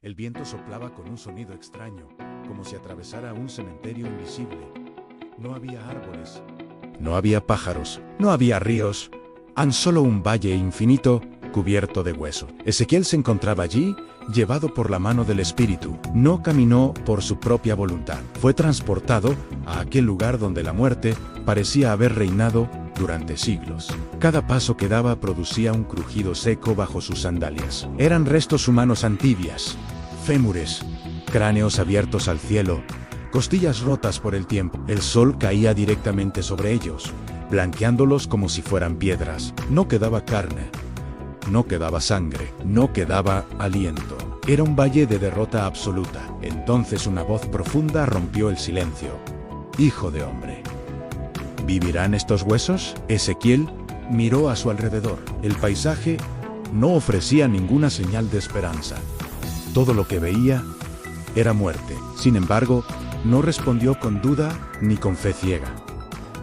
El viento soplaba con un sonido extraño, como si atravesara un cementerio invisible. No había árboles, no había pájaros, no había ríos, tan solo un valle infinito cubierto de hueso. Ezequiel se encontraba allí, llevado por la mano del Espíritu. No caminó por su propia voluntad. Fue transportado a aquel lugar donde la muerte parecía haber reinado durante siglos. Cada paso que daba producía un crujido seco bajo sus sandalias. Eran restos humanos antibias, fémures, cráneos abiertos al cielo, costillas rotas por el tiempo. El sol caía directamente sobre ellos, blanqueándolos como si fueran piedras. No quedaba carne, no quedaba sangre, no quedaba aliento. Era un valle de derrota absoluta. Entonces una voz profunda rompió el silencio. Hijo de hombre, ¿vivirán estos huesos? Ezequiel miró a su alrededor. El paisaje no ofrecía ninguna señal de esperanza. Todo lo que veía era muerte. Sin embargo, no respondió con duda ni con fe ciega.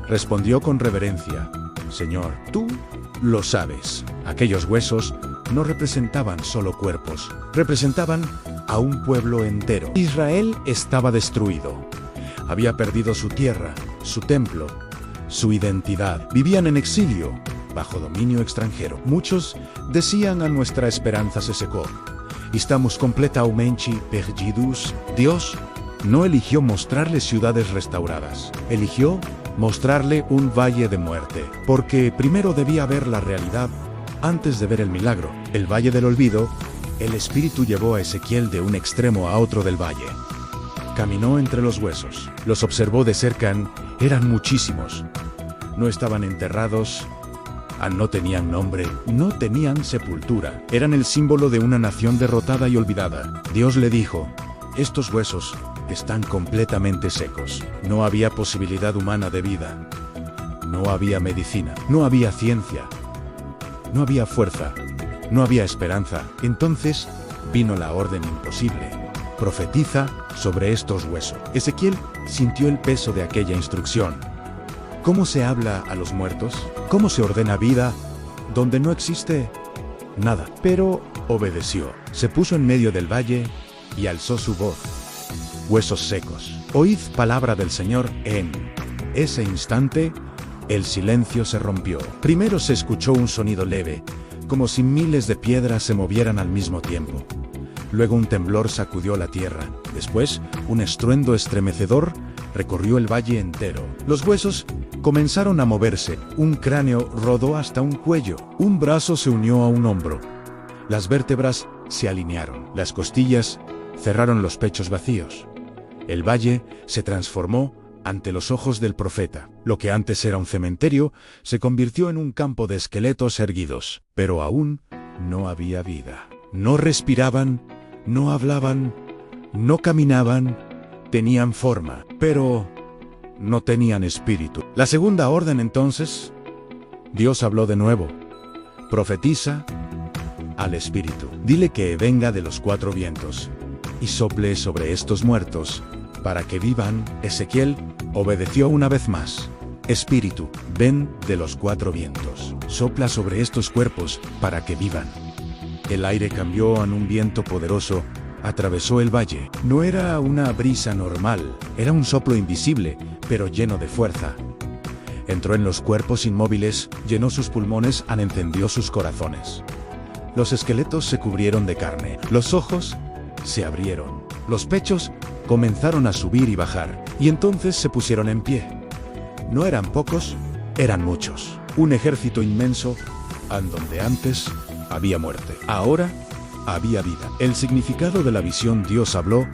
Respondió con reverencia. Señor, tú lo sabes. Aquellos huesos no representaban solo cuerpos, representaban a un pueblo entero. Israel estaba destruido. Había perdido su tierra, su templo, su identidad. Vivían en exilio, bajo dominio extranjero. Muchos decían: a nuestra esperanza se secó. Estamos completamente perdidos. Dios no eligió mostrarle ciudades restauradas. Eligió mostrarle un valle de muerte, porque primero debía ver la realidad antes de ver el milagro. El valle del olvido. El Espíritu llevó a Ezequiel de un extremo a otro del valle. Caminó entre los huesos. Los observó de cerca. Eran muchísimos. No estaban enterrados. No tenían nombre. No tenían sepultura. Eran el símbolo de una nación derrotada y olvidada. Dios le dijo: estos huesos están completamente secos. No había posibilidad humana de vida. No había medicina. No había ciencia. No había fuerza. No había esperanza. Entonces vino la orden imposible. Profetiza sobre estos huesos. Ezequiel sintió el peso de aquella instrucción. ¿Cómo se habla a los muertos? ¿Cómo se ordena vida donde no existe nada? Pero obedeció. Se puso en medio del valle y alzó su voz. Huesos secos, oíd palabra del Señor. En ese instante, el silencio se rompió. Primero se escuchó un sonido leve, como si miles de piedras se movieran al mismo tiempo. Luego un temblor sacudió la tierra. Después, un estruendo estremecedor recorrió el valle entero. Los huesos comenzaron a moverse. Un cráneo rodó hasta un cuello. Un brazo se unió a un hombro. Las vértebras se alinearon. Las costillas cerraron los pechos vacíos. El valle se transformó ante los ojos del profeta. Lo que antes era un cementerio se convirtió en un campo de esqueletos erguidos. Pero aún no había vida. No respiraban, no hablaban, no caminaban, tenían forma, pero no tenían espíritu. La segunda orden entonces, Dios habló de nuevo. Profetiza al espíritu. Dile que venga de los cuatro vientos y sople sobre estos muertos para que vivan. Ezequiel obedeció una vez más. Espíritu, ven de los cuatro vientos. Sopla sobre estos cuerpos para que vivan. El aire cambió en un viento poderoso. Atravesó el valle. No era una brisa normal, era un soplo invisible, pero lleno de fuerza. Entró en los cuerpos inmóviles, llenó sus pulmones, encendió sus corazones. Los esqueletos se cubrieron de carne. Los ojos se abrieron. Los pechos comenzaron a subir y bajar, y entonces se pusieron en pie. No eran pocos, eran muchos. Un ejército inmenso, donde antes había muerte. Ahora había vida. El significado de la visión. Dios habló: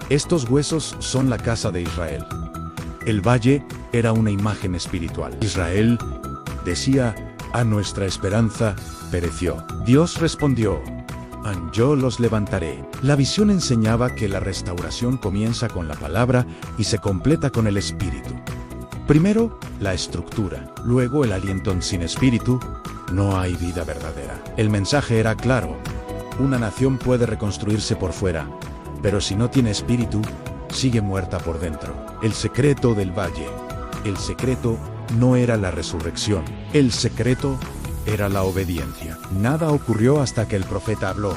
estos huesos son la casa de Israel. El valle era una imagen espiritual. Israel decía: a nuestra esperanza pereció. Dios respondió: yo los levantaré. La visión enseñaba que la restauración comienza con la palabra y se completa con el espíritu. Primero, la estructura, luego el aliento. Sin espíritu, no hay vida verdadera. El mensaje era claro: una nación puede reconstruirse por fuera, pero si no tiene espíritu, sigue muerta por dentro. El secreto del valle. El secreto no era la resurrección. El secreto era la obediencia. Nada ocurrió hasta que el profeta habló.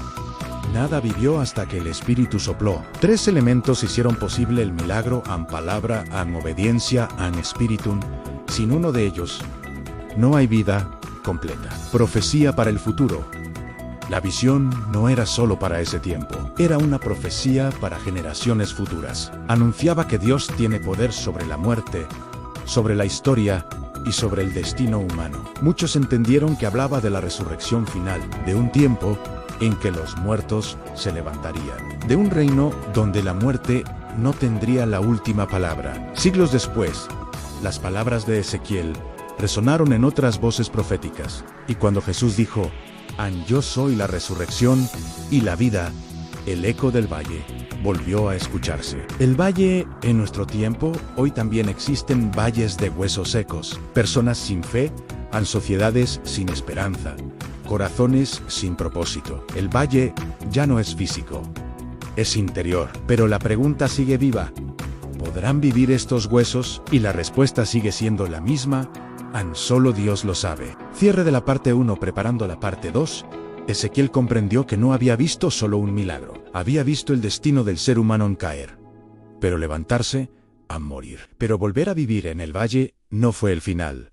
Nada vivió hasta que el Espíritu sopló. 3 elementos hicieron posible el milagro: an palabra, an obediencia, an spiritum. Sin uno de ellos, no hay vida completa. Profecía para el futuro. La visión no era solo para ese tiempo, era una profecía para generaciones futuras. Anunciaba que Dios tiene poder sobre la muerte, sobre la historia y sobre el destino humano. Muchos entendieron que hablaba de la resurrección final, de un tiempo en que los muertos se levantarían, de un reino donde la muerte no tendría la última palabra. Siglos después, las palabras de Ezequiel resonaron en otras voces proféticas, y cuando Jesús dijo: yo soy la resurrección y la vida, el eco del valle volvió a escucharse. El valle, en nuestro tiempo, hoy también existen valles de huesos secos, personas sin fe, sociedades sin esperanza, corazones sin propósito. El valle ya no es físico, es interior, pero la pregunta sigue viva: ¿podrán vivir estos huesos? Y la respuesta sigue siendo la misma: solo Dios lo sabe. Cierre de la parte 1 preparando la parte 2. Ezequiel comprendió que no había visto solo un milagro, había visto el destino del ser humano en caer, pero levantarse, a morir. Pero volver a vivir en el valle no fue el final,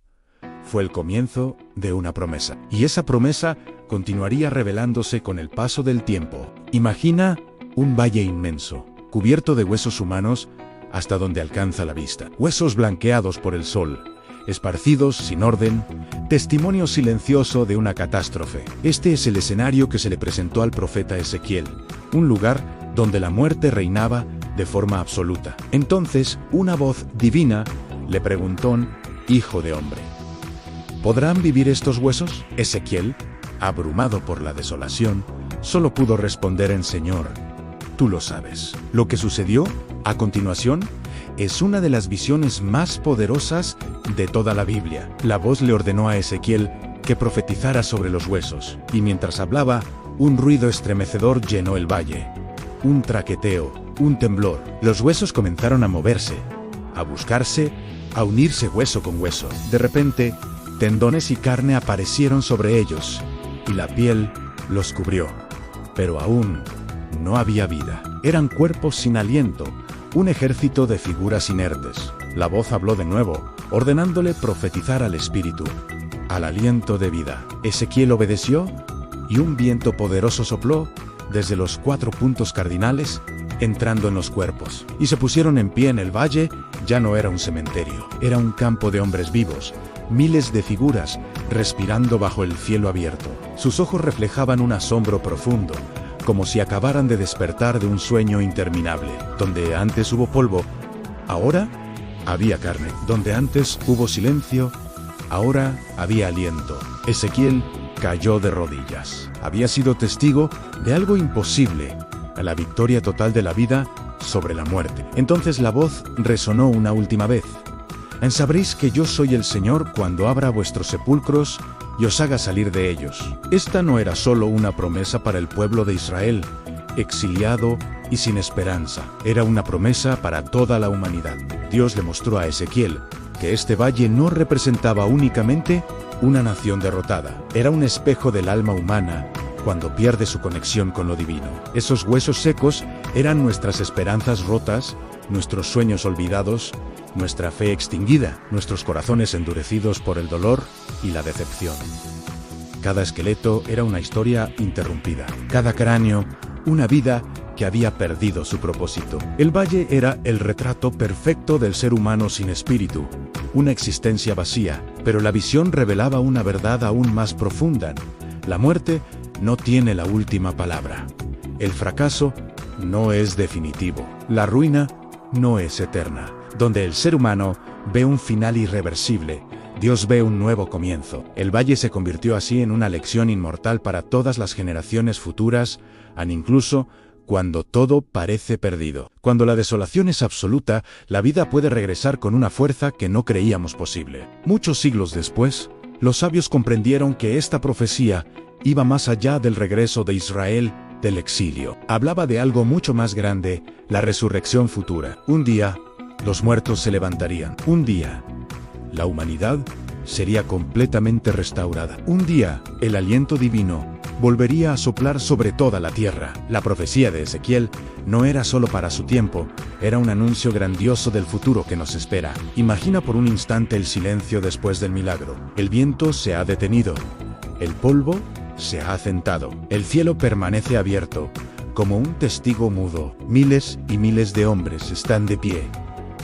fue el comienzo de una promesa. Y esa promesa continuaría revelándose con el paso del tiempo. Imagina un valle inmenso, cubierto de huesos humanos hasta donde alcanza la vista. Huesos blanqueados por el sol, esparcidos sin orden, testimonio silencioso de una catástrofe. Este es el escenario que se le presentó al profeta Ezequiel, un lugar donde la muerte reinaba de forma absoluta. Entonces, una voz divina le preguntó: Hijo de hombre, ¿podrán vivir estos huesos? Ezequiel, abrumado por la desolación, solo pudo responder en: Señor, tú lo sabes. Lo que sucedió a continuación es una de las visiones más poderosas de toda la Biblia. La voz le ordenó a Ezequiel que profetizara sobre los huesos, y mientras hablaba, un ruido estremecedor llenó el valle. Un traqueteo, un temblor. Los huesos comenzaron a moverse, a buscarse, a unirse hueso con hueso. De repente, tendones y carne aparecieron sobre ellos, y la piel los cubrió. Pero aún no había vida. Eran cuerpos sin aliento, un ejército de figuras inertes. La voz habló de nuevo, ordenándole profetizar al espíritu, al aliento de vida. Ezequiel obedeció, y un viento poderoso sopló desde los 4 puntos cardinales, entrando en los cuerpos. Y se pusieron en pie en el valle. Ya no era un cementerio, era un campo de hombres vivos, miles de figuras respirando bajo el cielo abierto. Sus ojos reflejaban un asombro profundo, como si acabaran de despertar de un sueño interminable. Donde antes hubo polvo, ahora había carne. Donde antes hubo silencio, ahora había aliento. Ezequiel cayó de rodillas. Había sido testigo de algo imposible, a la victoria total de la vida sobre la muerte. Entonces la voz resonó una última vez: sabréis que yo soy el Señor cuando abra vuestros sepulcros y os haga salir de ellos. Esta no era solo una promesa para el pueblo de Israel, exiliado y sin esperanza. Era una promesa para toda la humanidad. Dios le mostró a Ezequiel que este valle no representaba únicamente una nación derrotada. Era un espejo del alma humana cuando pierde su conexión con lo divino. Esos huesos secos eran nuestras esperanzas rotas, nuestros sueños olvidados, nuestra fe extinguida, nuestros corazones endurecidos por el dolor y la decepción. Cada esqueleto era una historia interrumpida, cada cráneo una vida que había perdido su propósito. El valle era el retrato perfecto del ser humano sin espíritu, una existencia vacía, pero la visión revelaba una verdad aún más profunda: la muerte no tiene la última palabra. El fracaso no es definitivo. La ruina no es eterna. Donde el ser humano ve un final irreversible, Dios ve un nuevo comienzo. El valle se convirtió así en una lección inmortal para todas las generaciones futuras, incluso cuando todo parece perdido. Cuando la desolación es absoluta, la vida puede regresar con una fuerza que no creíamos posible. Muchos siglos después, los sabios comprendieron que esta profecía iba más allá del regreso de Israel del exilio. Hablaba de algo mucho más grande: la resurrección futura. Un día, los muertos se levantarían. Un día, la humanidad sería completamente restaurada. Un día, el aliento divino volvería a soplar sobre toda la tierra. La profecía de Ezequiel no era solo para su tiempo, era un anuncio grandioso del futuro que nos espera. Imagina por un instante el silencio después del milagro. El viento se ha detenido. El polvo se ha asentado. El cielo permanece abierto, como un testigo mudo. Miles y miles de hombres están de pie,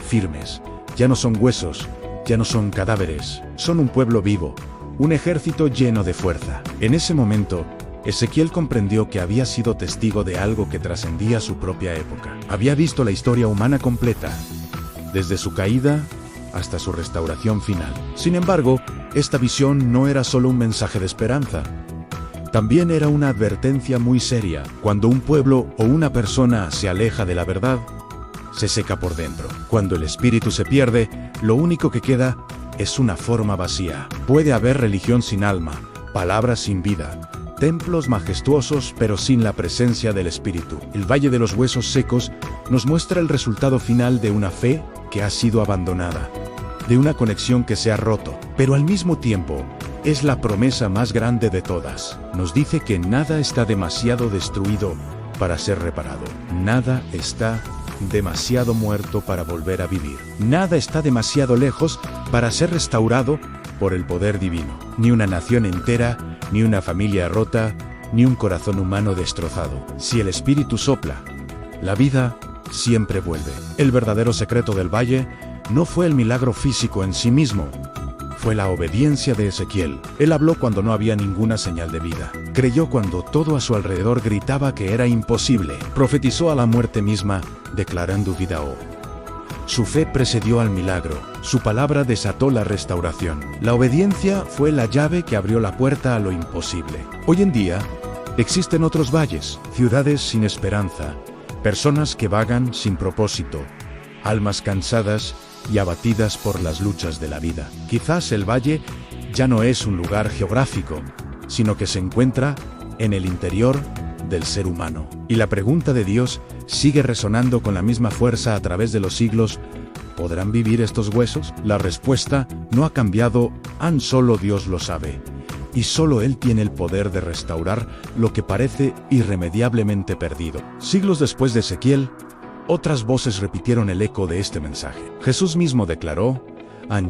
firmes. Ya no son huesos, ya no son cadáveres, son un pueblo vivo, un ejército lleno de fuerza. En ese momento, Ezequiel comprendió que había sido testigo de algo que trascendía su propia época. Había visto la historia humana completa, desde su caída hasta su restauración final. Sin embargo, esta visión no era solo un mensaje de esperanza. También era una advertencia muy seria. Cuando un pueblo o una persona se aleja de la verdad, se seca por dentro. Cuando el espíritu se pierde, lo único que queda es una forma vacía. Puede haber religión sin alma, palabras sin vida, templos majestuosos pero sin la presencia del espíritu. El Valle de los Huesos Secos nos muestra el resultado final de una fe que ha sido abandonada, de una conexión que se ha roto, pero al mismo tiempo es la promesa más grande de todas. Nos dice que nada está demasiado destruido para ser reparado. Nada está demasiado muerto para volver a vivir. Nada está demasiado lejos para ser restaurado por el poder divino. Ni una nación entera, ni una familia rota, ni un corazón humano destrozado. Si el espíritu sopla, la vida siempre vuelve. El verdadero secreto del valle no fue el milagro físico en sí mismo, fue la obediencia de Ezequiel. Él habló cuando no había ninguna señal de vida. Creyó cuando todo a su alrededor gritaba que era imposible. Profetizó a la muerte misma, declarando vida hoy. Su fe precedió al milagro. Su palabra desató la restauración. La obediencia fue la llave que abrió la puerta a lo imposible. Hoy en día, existen otros valles, ciudades sin esperanza, personas que vagan sin propósito, almas cansadas y abatidas por las luchas de la vida. Quizás el valle ya no es un lugar geográfico, sino que se encuentra en el interior del ser humano. Y la pregunta de Dios sigue resonando con la misma fuerza a través de los siglos: ¿podrán vivir estos huesos? La respuesta no ha cambiado, tan solo Dios lo sabe. Y solo Él tiene el poder de restaurar lo que parece irremediablemente perdido. Siglos después de Ezequiel, otras voces repitieron el eco de este mensaje. Jesús mismo declaró: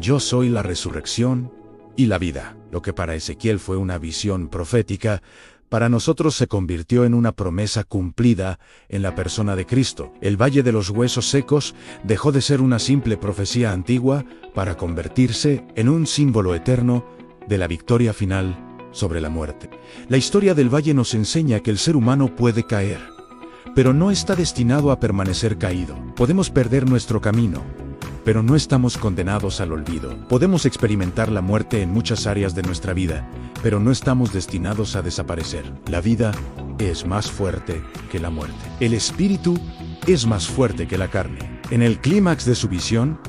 yo soy la resurrección y la vida. Lo que para Ezequiel fue una visión profética, para nosotros se convirtió en una promesa cumplida en la persona de Cristo. El Valle de los Huesos Secos dejó de ser una simple profecía antigua para convertirse en un símbolo eterno de la victoria final sobre la muerte. La historia del valle nos enseña que el ser humano puede caer, pero no está destinado a permanecer caído. Podemos perder nuestro camino, pero no estamos condenados al olvido. Podemos experimentar la muerte en muchas áreas de nuestra vida, pero no estamos destinados a desaparecer. La vida es más fuerte que la muerte. El espíritu es más fuerte que la carne. En el clímax de su visión,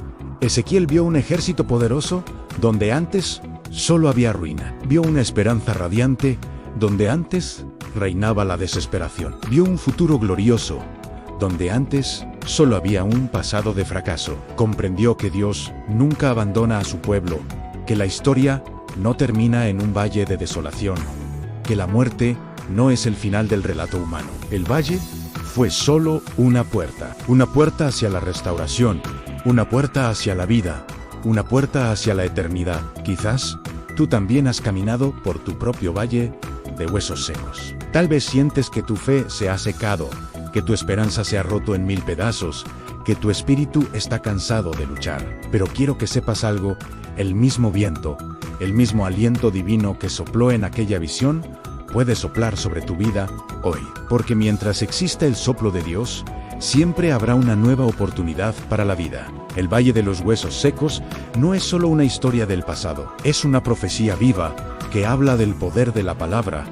Ezequiel vio un ejército poderoso donde antes solo había ruina. Vio una esperanza radiante donde antes reinaba la desesperación. Vio un futuro glorioso donde antes solo había un pasado de fracaso. Comprendió que Dios nunca abandona a su pueblo, que la historia no termina en un valle de desolación, que la muerte no es el final del relato humano. El valle fue solo una puerta hacia la restauración, una puerta hacia la vida, una puerta hacia la eternidad. Quizás tú también has caminado por tu propio valle de huesos secos. Tal vez sientes que tu fe se ha secado, que tu esperanza se ha roto en 1000 pedazos, que tu espíritu está cansado de luchar. Pero quiero que sepas algo: el mismo viento, el mismo aliento divino que sopló en aquella visión, puede soplar sobre tu vida hoy. Porque mientras exista el soplo de Dios, siempre habrá una nueva oportunidad para la vida. El Valle de los Huesos Secos no es solo una historia del pasado, es una profecía viva que habla del poder de la palabra,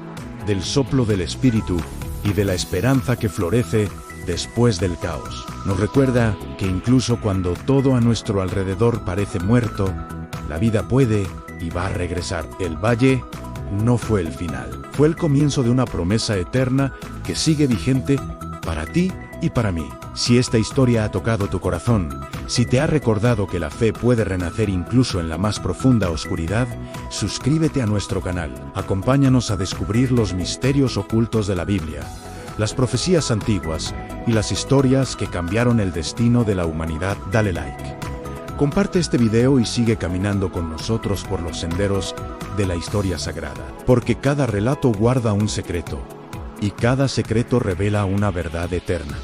del soplo del Espíritu y de la esperanza que florece después del caos. Nos recuerda que incluso cuando todo a nuestro alrededor parece muerto, la vida puede y va a regresar. El valle no fue el final, fue el comienzo de una promesa eterna que sigue vigente para ti y para mí. Si esta historia ha tocado tu corazón, Si te ha recordado que la fe puede renacer incluso en la más profunda oscuridad, suscríbete a nuestro canal. Acompáñanos a descubrir los misterios ocultos de la Biblia, las profecías antiguas y las historias que cambiaron el destino de la humanidad. Dale like. Comparte este video y sigue caminando con nosotros por los senderos de la historia sagrada. Porque cada relato guarda un secreto, y cada secreto revela una verdad eterna.